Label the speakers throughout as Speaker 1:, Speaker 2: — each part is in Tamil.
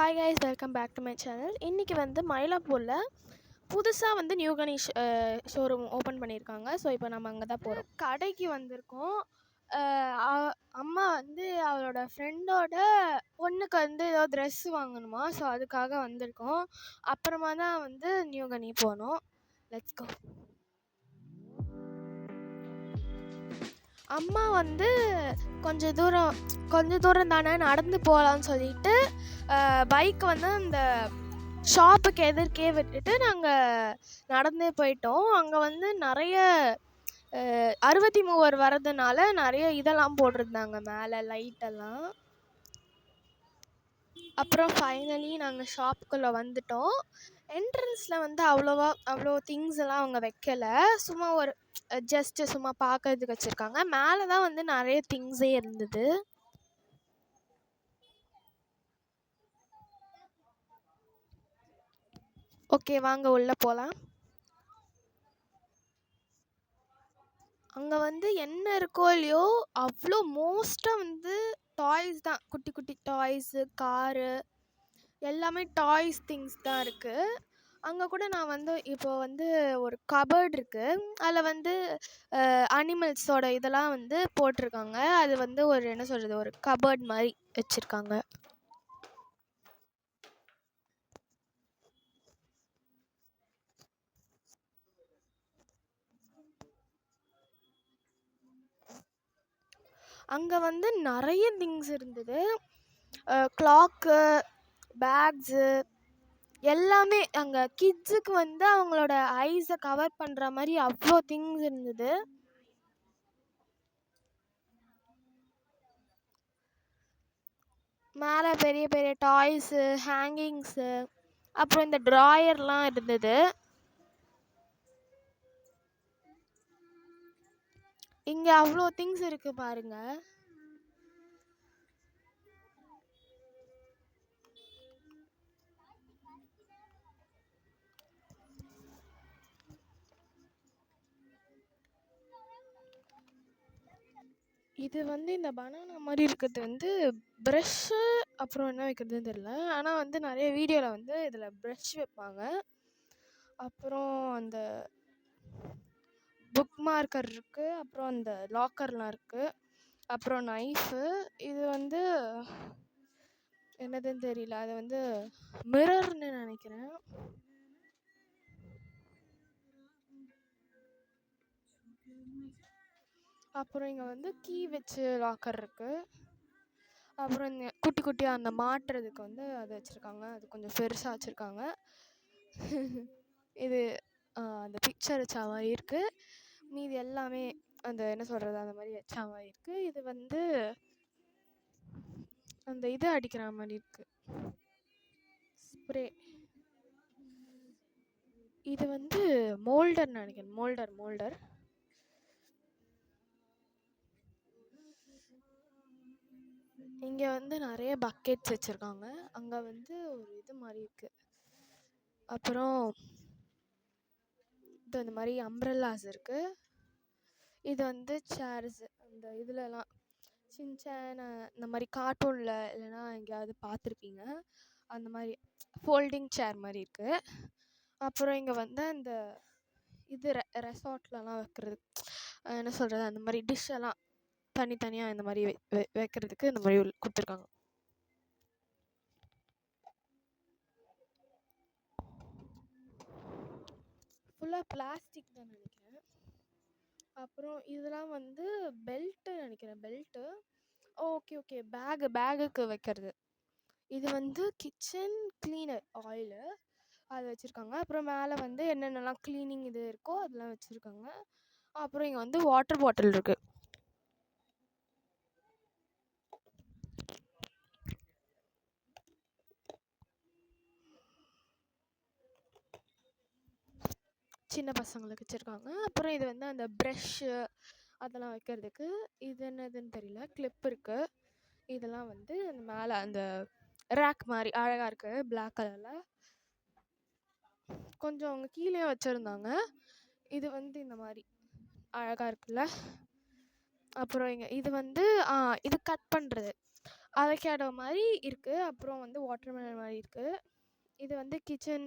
Speaker 1: Hi guys, welcome back to my channel. இன்றைக்கி வந்து மயிலாப்பூரில் புதுசாக வந்து நியூ கணேஷ் ஷோரூம் ஓப்பன் பண்ணியிருக்காங்க. ஸோ இப்போ நம்ம அங்கே தான் போகிறோம். கடைக்கு வந்திருக்கோம். அம்மா வந்து அவளோட ஃப்ரெண்டோட பொண்ணுக்கு வந்து ஏதோ ட்ரெஸ் வாங்கணுமா, ஸோ அதுக்காக வந்திருக்கோம். அப்புறமா தான் வந்து நியூ கனி போகணும். Let's go. அம்மா வந்து கொஞ்சம் தூரம் தானே நடந்து போகலான்னு சொல்லிட்டு பைக் வந்து அந்த ஷாப்புக்கு எதிர்க்கே விட்டுட்டு நாங்கள் நடந்தே போயிட்டோம். அங்கே வந்து நிறைய 63 வரதுனால நிறைய இதெல்லாம் போட்டிருந்தாங்க மேலே, லைட்டெல்லாம். அப்புறம் ஃபைனலி நாங்கள் ஷாப்புக்குள்ளே வந்துட்டோம். என்ட்ரன்ஸில் வந்து அவ்வளோ திங்ஸ் எல்லாம் அவங்க வைக்கலை. சும்மா ஒரு ஜஸ்ட்டு சும்மா பார்க்கறதுக்கு வச்சுருக்காங்க. மேலே தான் வந்து நிறைய திங்ஸே இருந்தது. ஓகே, வாங்க உள்ளே போகலாம். அங்கே வந்து என்ன இருக்கோ இல்லையோ, அவ்வளோ மோஸ்ட்டாக வந்து டாய்ஸ் தான். குட்டி குட்டி டாய்ஸு, காரு, எல்லாமே டாய்ஸ் திங்ஸ் தான் இருக்குது. அங்கே கூட நான் வந்து இப்போ வந்து ஒரு கபர்ட் இருக்குது. அதில் வந்து அனிமல்ஸோட இதெல்லாம் வந்து போட்டிருக்காங்க. அது வந்து ஒரு என்ன சொல்கிறது, ஒரு கபர்ட் மாதிரி வச்சுருக்காங்க. அங்கே வந்து நிறைய திங்ஸ் இருந்தது. கிளாக்கு, பேக்ஸு, எல்லாமே. அங்கே கிட்ஸுக்கு வந்து அவங்களோட ஐஸை கவர் பண்ணுற மாதிரி அவ்வளோ திங்ஸ் இருந்தது. மேலே பெரிய பெரிய டாய்ஸு, ஹேங்கிங்ஸு, அப்புறம் இந்த ட்ராயர்லாம் இருந்தது. இங்கே அவ்வளோ திங்ஸ் இருக்குது பாருங்க. இது வந்து இந்த பனானா மாதிரி இருக்கிறது வந்து ப்ரஷ்ஷு, அப்புறம் என்ன வைக்கிறதுன்னு தெரியல. ஆனால் வந்து நிறைய வீடியோவில் வந்து இதில் ப்ரஷ் வைப்பாங்க. அப்புறம் அந்த புக் மார்க்கர் இருக்குது, அப்புறம் அந்த லாக்கர்லாம் இருக்குது, அப்புறம் நைஃபு. இது வந்து என்னதுன்னு தெரியல. அது வந்து மிரர்னு நினைக்கிறேன். அப்புறம் இங்கே வந்து கீ வச்சு லாக்கர் இருக்குது. அப்புறம் இந்த குட்டி குட்டியாக அந்த மாட்டுறதுக்கு வந்து அது வச்சுருக்காங்க. அது கொஞ்சம் பெருசாக வச்சுருக்காங்க. இது அந்த பிக்சர் வச்ச மாதிரி இருக்குது. மீதி எல்லாமே அந்த என்ன சொல்கிறது, அந்த மாதிரி வச்ச மாதிரி இருக்குது. இது வந்து அந்த இது அடிக்கிற மாதிரி இருக்குது, ஸ்ப்ரே. இது வந்து மோல்டர்னு நினைக்கிறேன். மோல்டர். இங்கே வந்து நிறைய பக்கெட்ஸ் வச்சுருக்காங்க. அங்கே வந்து ஒரு இது மாதிரி இருக்குது. அப்புறம் இது அந்த மாதிரி அம்ப்ரெல்லாஸ் இருக்குது. இது வந்து சேர்ஸ். அந்த இதுலலாம் சின்சான் இந்த மாதிரி கார்ட்டூனில் இல்லைனா எங்கேயாவது பார்த்துருப்பீங்க, அந்த மாதிரி ஃபோல்டிங் சேர் மாதிரி இருக்குது. அப்புறம் இங்கே வந்து அந்த இது ரெசார்ட்லலாம் வைக்கிறது, என்ன சொல்கிறது, அந்த மாதிரி டிஷ்ஷெல்லாம் தனித்தனியாக இந்த மாதிரி வைக்கிறதுக்கு இந்த மாதிரி கொடுத்துருக்காங்க. ஃபுல்லாக பிளாஸ்டிக் தான் நினைக்கிறேன். அப்புறம் இதெல்லாம் வந்து பெல்ட்டு நினைக்கிறேன். பெல்ட்டு, ஓகே, பேகுக்கு வைக்கிறது. இது வந்து கிச்சன் கிளீனர் ஆயிலு, அது வச்சுருக்காங்க. அப்புறம் மேலே வந்து என்னென்னலாம் க்ளீனிங் இது இருக்கோ அதெல்லாம் வச்சுருக்காங்க. அப்புறம் இங்கே வந்து வாட்டர் பாட்டில் இருக்குது. சின்ன பசங்களுக்கு வச்சுருக்காங்க. அப்புறம் இது வந்து அந்த ப்ரஷ்ஷு அதெல்லாம் வைக்கிறதுக்கு. இது என்னதுன்னு தெரியல. கிளிப் இருக்குது. இதெல்லாம் வந்து அந்த மேலே அந்த ரேக் மாதிரி அழகாக இருக்குது, பிளாக் கலரில். கொஞ்சம் அவங்க கீழே வச்சுருந்தாங்க. இது வந்து இந்த மாதிரி அழகாக இருக்குல்ல. அப்புறம் இங்கே இது வந்து இது கட் பண்ணுறது. அவகேடோ மாதிரி இருக்குது. அப்புறம் வந்து வாட்டர்மெலன் மாதிரி இருக்குது. இது வந்து கிச்சன்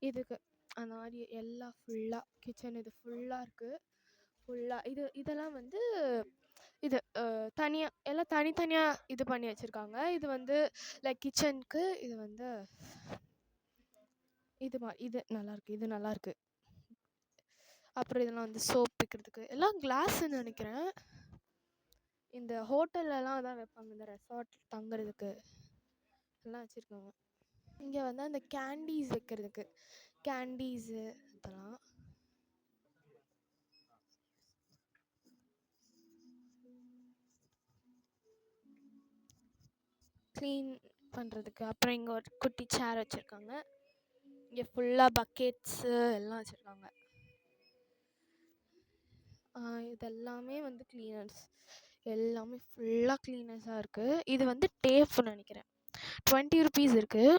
Speaker 1: இதுக்கு அந்த மாதிரி எல்லாம் ஃபுல்லாக கிச்சன் இது ஃபுல்லாக இருக்குது. ஃபுல்லாக இதெல்லாம் வந்து இது தனியாக எல்லாம் தனித்தனியாக இது பண்ணி வச்சுருக்காங்க. இது வந்து லைக் கிச்சனுக்கு இது வந்து இது நல்லாயிருக்கு. இது நல்லாயிருக்கு. அப்புறம் இதெல்லாம் வந்து சோப் வைக்கிறதுக்கு எல்லாம் கிளாஸ்ன்னு நினைக்கிறேன். இந்த ஹோட்டல்லலாம் தான் வைப்பாங்க, இந்த ரெசார்ட் தங்குறதுக்கு எல்லாம் வச்சுருக்காங்க. இங்கே வந்து அந்த கேண்டீஸ் வைக்கிறதுக்கு கேண்டீஸு இதெல்லாம் க்ளீன் பண்ணுறதுக்கு. அப்புறம் இங்கே ஒரு குட்டி சேர் வச்சுருக்காங்க. இங்கே ஃபுல்லாக பக்கெட்ஸு எல்லாம் வச்சுருக்காங்க. இதெல்லாமே வந்து க்ளீனர்ஸ், எல்லாமே ஃபுல்லாக க்ளீனர்ஸாக இருக்குது. இது வந்து டேப்னு நினைக்கிறேன். 20 rupees இருக்குது.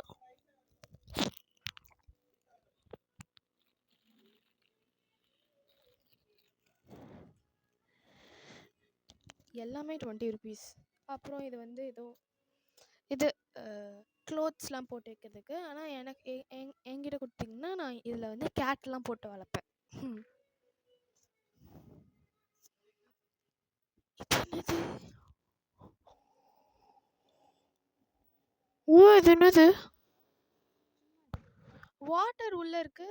Speaker 1: எல்லாமே 20 rupees. அப்புறம் இது வந்து ஏதோ இது க்ளோத்ஸ்லாம் போட்டு வைக்கிறதுக்கு. ஆனால் எனக்கு என்கிட்ட கொடுத்தீங்கன்னா நான் இதில் வந்து கேட்லாம் போட்டு வளர்ப்பேன். இது என்னது வாட்டர் உள்ள இருக்கு.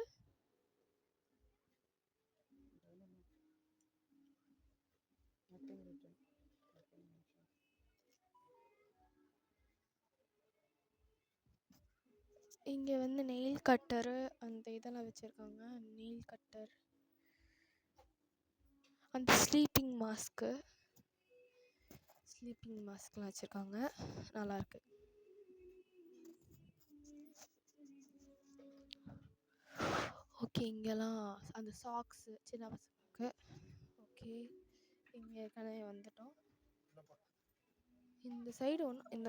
Speaker 1: இங்கே வந்து நெயில் கட்டரு அந்த இதெல்லாம் வச்சுருக்காங்க. நெயில் கட்டர், அந்த ஸ்லீப்பிங் மாஸ்க்லாம் வச்சுருக்காங்க. நல்லாயிருக்கு. ஓகே, இங்கெல்லாம் அந்த சாக்ஸு சின்ன பசங்களுக்கு. ஓகே, இங்கே ஏற்கனவே வந்துட்டோம். இந்த சைடு இந்த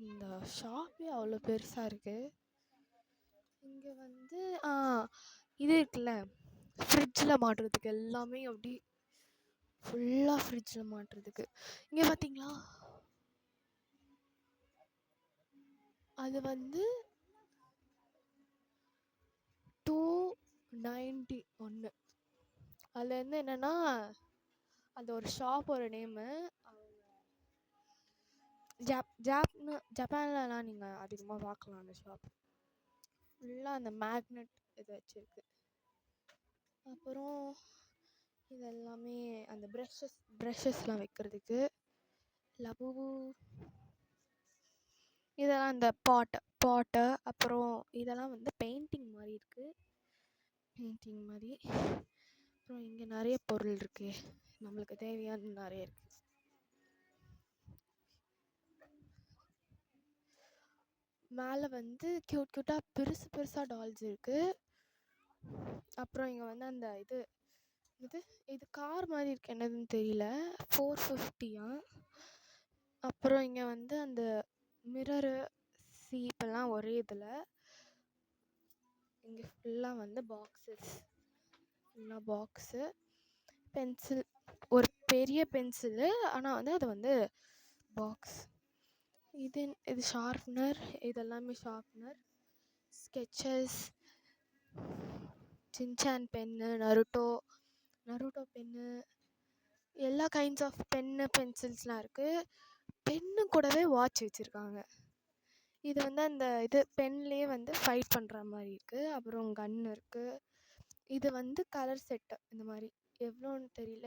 Speaker 1: இந்த ஷாப்பே அவ்வளோ பெருசாக இருக்குது. இங்கே வந்து இது இருக்குல்ல, ஃப்ரிட்ஜில் மாட்டுறதுக்கு எல்லாமே அப்படி ஃபுல்லாக ஃப்ரிட்ஜில் மாட்டுறதுக்கு. இங்கே பார்த்தீங்களா, அது வந்து 291. அதில் வந்து என்னென்னா அந்த ஒரு ஷாப்போட நேமு ஜப்பான்லலாம் நீங்கள் அதிகமாக பார்க்கலாம். அந்த ஷாப் ஃபுல்லாக அந்த மேக்னெட் இது வச்சுருக்கு. அப்புறம் இதெல்லாமே அந்த ப்ரஷஸ்லாம் வைக்கிறதுக்கு. லபூபு இதெல்லாம் அந்த பாட்டு. அப்புறம் இதெல்லாம் வந்து பெயிண்டிங் மாதிரி இருக்குது. அப்புறம் இங்கே நிறைய பொருள் இருக்குது, நம்மளுக்கு தேவையான நிறைய இருக்குது. மேலே வந்து க்யூட்டாக பெருசாக டால்ஸ் இருக்குது. அப்புறம் இங்கே வந்து அந்த இது கார் மாதிரி இருக்குது, என்னதுன்னு தெரியல. 450. அப்புறம் இங்கே வந்து அந்த மிரரு சீப்பெல்லாம் ஒரே இதில். இங்கே ஃபுல்லாக வந்து பாக்ஸு பென்சில், ஒரு பெரிய பென்சிலு, ஆனால் வந்து அது வந்து பாக்ஸ். இது ஷார்ப்னர், இதெல்லாமே sharpener. Sketches, Shinchan pen, Naruto pen, எல்லா கைண்ட்ஸ் ஆஃப் பென்சில்ஸ்லாம் இருக்குது. பென்னு கூடவே வாட்ச் வச்சுருக்காங்க. இது வந்து அந்த பென்லேயே வந்து ஃபைட் பண்ணுற மாதிரி இருக்குது. அப்புறம் கன் இருக்குது. இது வந்து கலர் செட்டு. இந்த மாதிரி எவ்வளோன்னு தெரியல.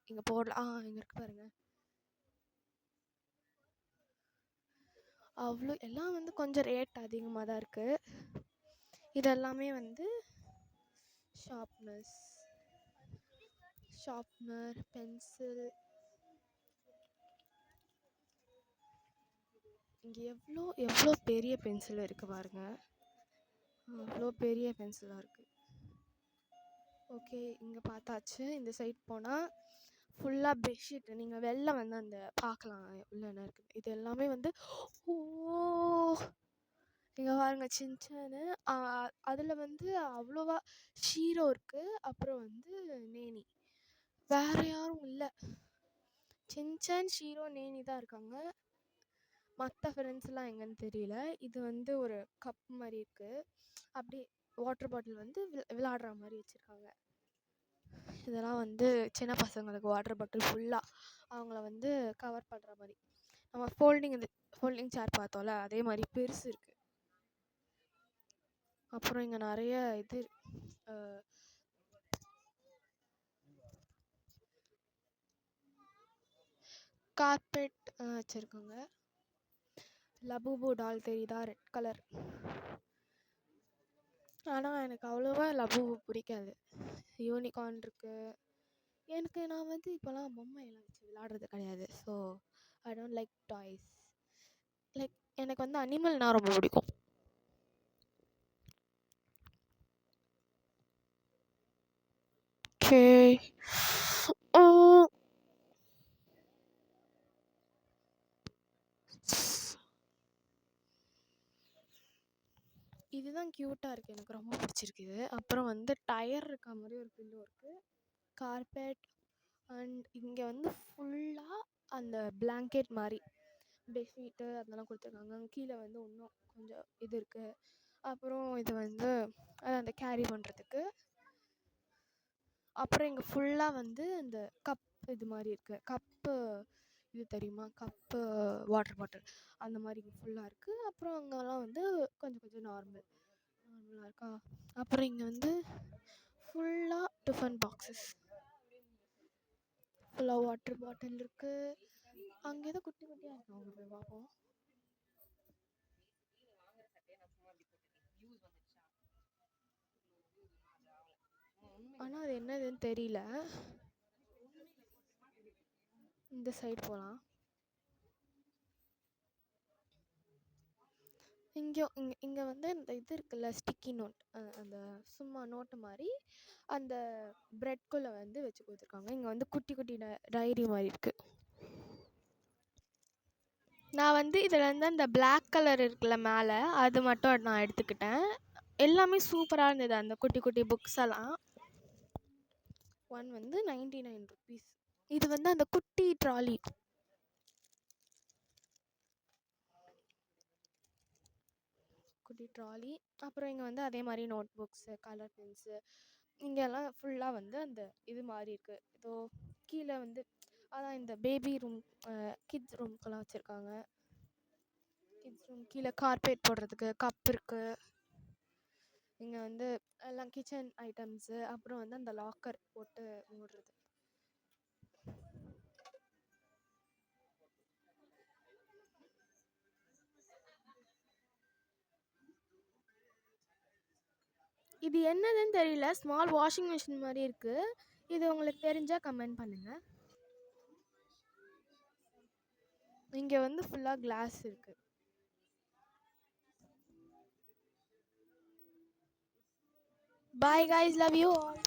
Speaker 1: இங்கே போடலாம். இங்கே இருக்குது பாருங்கள். அவ்வளோ எல்லாம் வந்து கொஞ்சம் ரேட் அதிகமாக தான் இருக்குது. இதெல்லாமே வந்து ஷார்ப்னர், பென்சில். இங்கே எவ்வளோ பெரிய பென்சில் இருக்குது பாருங்க. அவ்வளோ பெரிய பென்சிலாக இருக்குது. ஓகே, இங்கே பார்த்தாச்சு. இந்த சைட் போனால் ஃபுல்லாக பெட்ஷீட். நீங்கள் வெளில வந்து அந்த பார்க்கலாம் உள்ள என்ன இருக்குது. இது எல்லாமே வந்து இங்கே பாருங்க, சின்சானு. அதில் வந்து அவ்வளோவா ஷீரோ இருக்குது. அப்புறம் வந்து நேனி, வேறு யாரும் இல்லை. சின்சான், ஷீரோ, நேனி தான் இருக்காங்க. மற்ற ஃப்ரெண்ட்ஸ்லாம் எங்கன்னு தெரியல. இது வந்து ஒரு கப் மாதிரி இருக்குது. அப்படி வாட்டர் பாட்டில் வந்து விளாடுற மாதிரி வச்சுருக்காங்க. இதெல்லாம் வந்து சின்ன பசங்களுக்கு வாட்டர் பாட்டில் ஃபுல்லாக அவங்கள வந்து கவர் பண்ணுற மாதிரி. நம்ம ஃபோல்டிங் சேர் பார்த்தோம்ல, அதே மாதிரி பெருசு இருக்குது. அப்புறம் இங்கே நிறைய இது கார்பெட் வச்சுருக்காங்க. லபூபு டால் தெரியுதா, ரெட் கலர். ஆனால் எனக்கு அவ்வளோவா லபூபு பிடிக்காது. யூனிகார்ன் இருக்குது. நான் வந்து இப்போலாம் பொம்மையெல்லாம் வச்சு விளாடுறது கிடையாது. So I don't like toys. எனக்கு வந்து அனிமல்னால் ரொம்ப பிடிக்கும். ஓகே. இதுதான் க்யூட்டாக இருக்குது, எனக்கு ரொம்ப பிடிச்சிருக்குது. அப்புறம் வந்து டயர் இருக்க மாதிரி ஒரு பில்லோ இருக்குது. கார்பெட் அண்ட் இங்கே வந்து ஃபுல்லாக அந்த பிளாங்கெட் மாதிரி பெட்ஷீட்டு அதெல்லாம் கொடுத்துருக்காங்க. கீழே வந்து இன்னும் கொஞ்சம் இது இருக்குது. அப்புறம் இது வந்து அந்த கேரி பண்ணுறதுக்கு. அப்புறம் இங்கே ஃபுல்லாக வந்து இந்த கப் இது மாதிரி இருக்குது. கப்பு இது தெரியுமா, கப்பு வாட்டர் பாட்டில் அந்த மாதிரி இங்கே ஃபுல்லாக இருக்குது. அப்புறம் அங்கெல்லாம் வந்து கொஞ்சம் நார்மலாக இருக்கா. அப்புறம் இங்கே வந்து ஃபுல்லாக டிஃபன் பாக்ஸஸ், ஃபுல்லாக வாட்டர் பாட்டில் இருக்குது. அங்கே ஏதோ குட்டி குட்டியாக இருக்கும், அங்கே போய் பார்ப்போம். ஆனால் அது என்னதுன்னு தெரியல. இந்த சைடு போகலாம். இங்கே வந்து இந்த இது இருக்குல்ல, ஸ்டிக்கி நோட், அந்த சும்மா நோட்டு மாதிரி அந்த ப்ரெட்குள்ளே வந்து வச்சு கொடுத்துருக்காங்க. இங்கே வந்து குட்டி குட்டி டைரி மாதிரி இருக்குது. நான் வந்து இதில் வந்து அந்த பிளாக் கலர் இருக்குல்ல மேலே, அது மட்டும் நான் எடுத்துக்கிட்டேன். எல்லாமே சூப்பராக இருந்தது. அந்த குட்டி குட்டி புக்ஸ் எல்லாம் வந்து 99 rupees. இது வந்து அந்த குட்டி ட்ராலி. அப்புறம் இங்கே வந்து அதே மாதிரி நோட் புக்ஸு, கலர் பென்ஸு, இங்கெல்லாம் ஃபுல்லாக வந்து அந்த இது மாதிரி இருக்குது. இதோ கீழே வந்து அதான் இந்த பேபி ரூம், கிட்ஸ் ரூம்க்கெல்லாம் வச்சுருக்காங்க. கிட்ஸ் ரூம் கீழே கார்பெட் போடுறதுக்கு கப் இருக்குது. இங்கே வந்து எல்லாம் கிச்சன் ஐட்டம்ஸு, அப்புறம் வந்து அந்த லாக்கர் போட்டு மூடுறது. இது என்னதுன்னு தெரியல, ஸ்மால் வாஷிங் மிஷின் மாதிரி இருக்குது. இது உங்களுக்கு தெரிஞ்சால் கமெண்ட் பண்ணுங்கள். இங்கே வந்து ஃபுல்லாக கிளாஸ் இருக்குது. Bye guys, love you all.